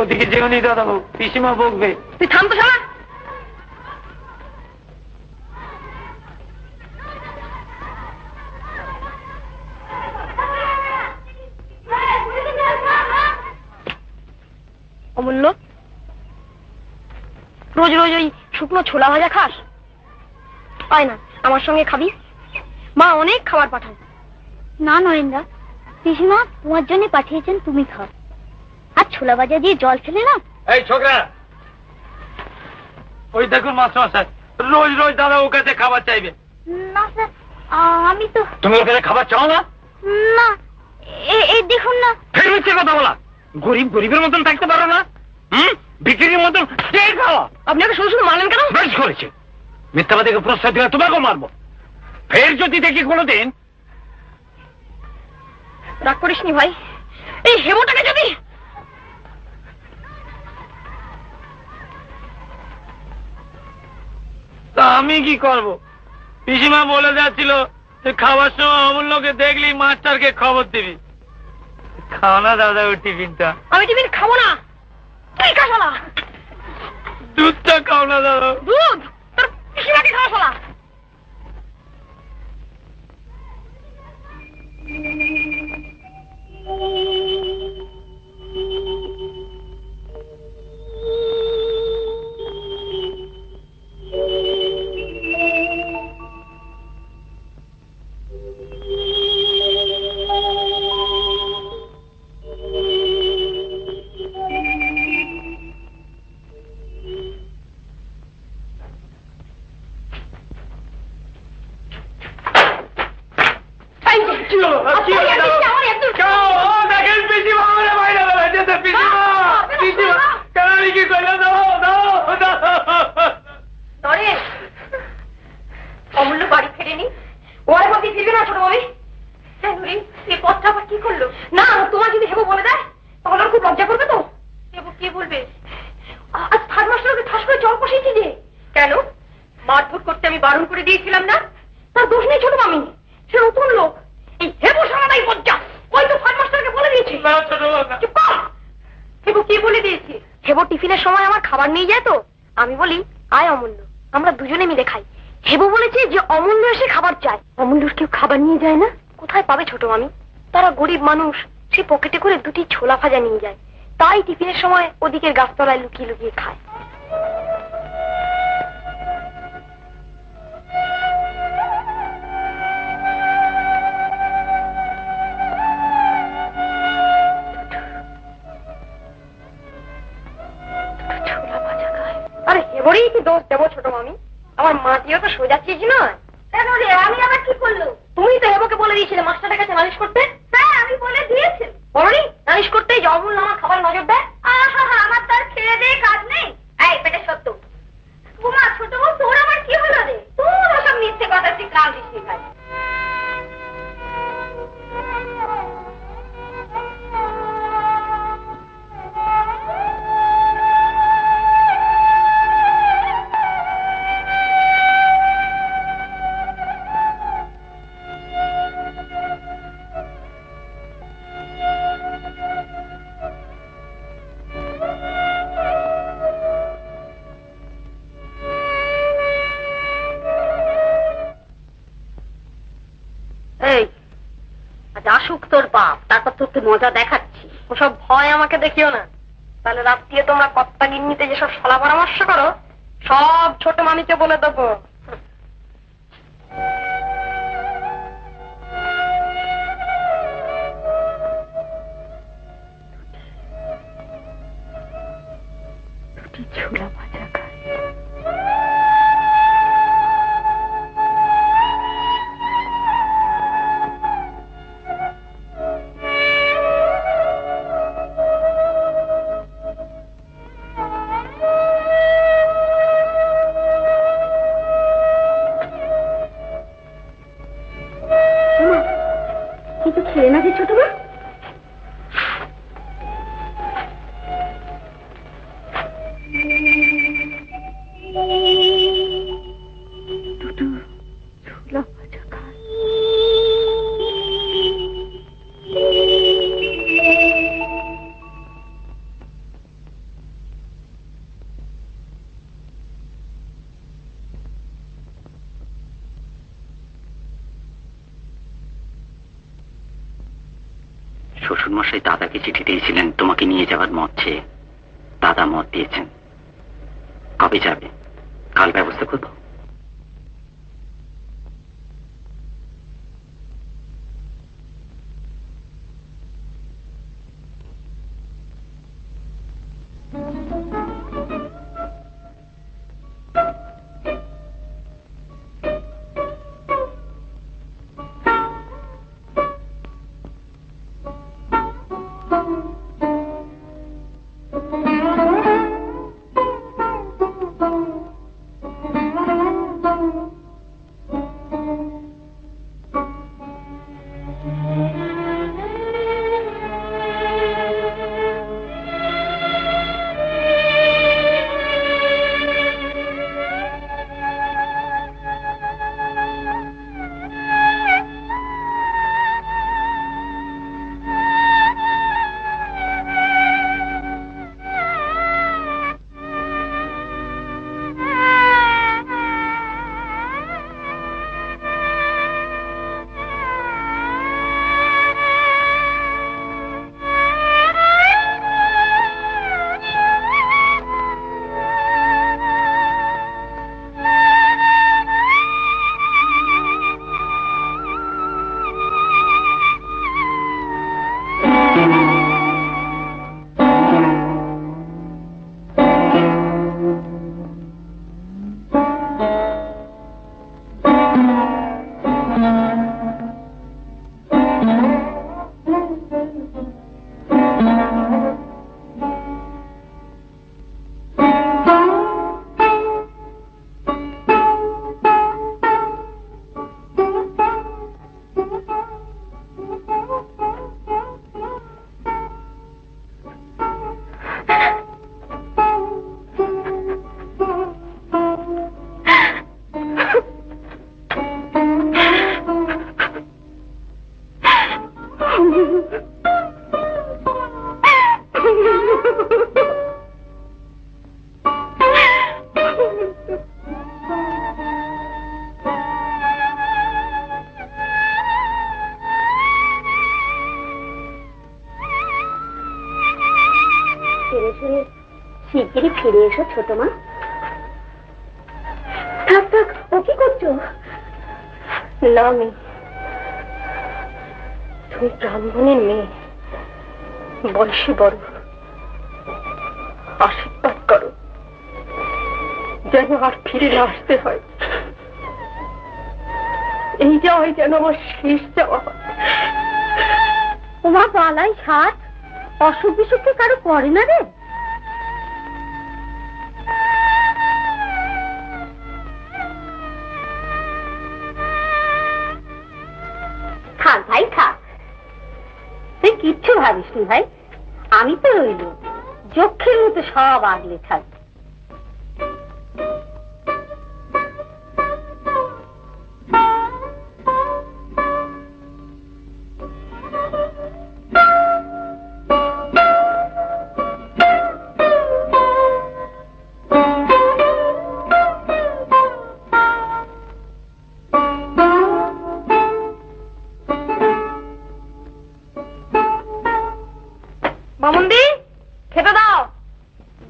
ওদিকে যেওনি দাদাবু, পিসিমা বকবে। তুই থাম তো শালা। অমূল্য, রোজ রোজ ওই শুকনো ছোলা ভাজা খাস? আয় না, আমার সঙ্গে খাবি। মা অনেক খাবার পাঠায়। না নরেন্দ্র, পিসিমা তোমার জন্য পাঠিয়েছেন, তুমি খাও। আর ছোলা ভাজা দিয়ে জল ফেলে নাও। এই ছোকরা, ওই দেখুন মাস্টার রোজ রোজ দাদা ওর কাছে খাবার চাইবে। না স্যার, আমি তো। তুমি ওর কাছে খাবার চাও না? না, এই দেখুন না। ফের মিথ্যে কথা বলা। গরিব গরিবের মতন থাকতে পারো না? বিক্রির মতন খাওয়া। আপনি ওকে শুধু শুধু মারলেন কেন? বেশ করেছে, মিথ্যাবাদীকে প্রস্তাব দিলে তোমাকেও মারবো। ফের যদি দেখি কোনোদিন। রাগ করিসনি ভাই, এই হেমোটাকে যদি। তা আমি কি করব? পিসিমা বলে যাচ্ছিল যে খাবার সময় অমূল্যকে দেখলি মাস্টারকে খবর দিবি। খাও না দাদা ওই টিফিনটা। আমি টিফিন খাবো না, তুই খা শালা। দুধটা খাও না দাদা। দুধ তোর পিসিমাকে খাওয়া শালা। অমূল্য বাড়ি ফেরেনি, ওরা বলতে ফিরবে না ছোট মামি। এই পথটা আবার কি করলো? না, তোমার যদি হেবো বলে দেয় তাহলে খুব লজ্জা করবে তো। হেবো কি বলবে? আজ থার্ড মাস্টারকে ঠাস করে জল বসিয়েছি যে। কেন? মারধর করতে আমি বারণ করে দিয়েছিলাম না? তার দোষ নেই ছোট মামি, সে নতুন লোক। এই হেবো সারাটাই লজ্জা। ওই তো থার্ড মাস্টারকে বলে দিয়েছি। চুপ কর। হেবো কি বলে দিয়েছি? হেবো টিফিনের সময় আমার খাবার নিয়ে যায় তো আমি বলি আয় অমূল্য, আমরা দুজনে মিলে খাই। হেবো বলেছে যে অমূল্য এসে খাবার চায়। অমূল্যর কেউ খাবার নিয়ে যায় না? কোথায় পাবে ছোট মামি? তারা গরিব মানুষ, সে পকেটে করে দুটি ছোলা ভাজা নিয়ে যায়, তাই টিফিনের সময় ওদিকের গাছতলায় লুকিয়ে লুকিয়ে খায়। আরে হেবরেই কি দোষ দেবো ছোট মামি? আমার মাটিও তো সোজা চিজ নয়। কেন রে, আমি আবার কি করলো? তুমি তো হেবকে বলে দিয়েছিলে মাস্টারের কাছে নালিশ করতে। হ্যাঁ, আমি বলে দিয়েছি। বলনি নালিশ করতে যে অমূল্য আমার খাবার নজর দেয়? আমার তার খেয়ে দিয়ে কাজ নেই। এই পেটে সত্য তোমা ছোট বউ, তোর আবার কি হলো রে? তোর ওসব মিথ্যে কথা তুই কাল দিচ্ছি ভাই। আসুক তোর বাপ, তারপর তোকে মজা দেখাচ্ছি। ওসব ভয় আমাকে দেখিও না, তাহলে রাত্রিয়ে তোমরা কর্তা গিন্নিতে যেসব সলা পরামর্শ করো সব ছোট মামিকে বলে দেবো। ছোলা ভাজা খায়। কিন্তু খেয়ে না যে ছোট মা। দুটো ছোলা ভাজা খায়। শ্বশুরমশাই দাদাকে চিঠি দিয়েছিলেন তোমাকে নিয়ে যাওয়ার মত চেয়ে। দাদা মত দিয়েছেন। কবে যাবে? কাল ব্যবস্থা করবো। শিগগিরই ফিরে এসো ছোট মা। থাক থাক, ও কি করছো? না আমি, তুমি ব্রাহ্মণের মেয়ে, বয়সে বড়, আশীর্বাদ করো যেন আর ফিরে না আসতে হয়। এই যাওয়াই যেন আমার শেষ যাওয়া হয়। ওমা বালাই সাত, অসুখ বিসুখকে কারো করে না রে? থাক ভাই থাক, তুই কিচ্ছু ভাবিস নি ভাই, আমি তো রইল যক্ষের মতো সব আগলে থাকবে।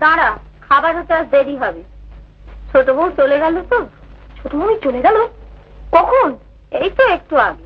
দাঁড়া, খাবার হতে আজ দেরি হবে। ছোট বউ চলে গেল তো? ছোট বউ চলে গেল? কখন? এই তো একটু আগে।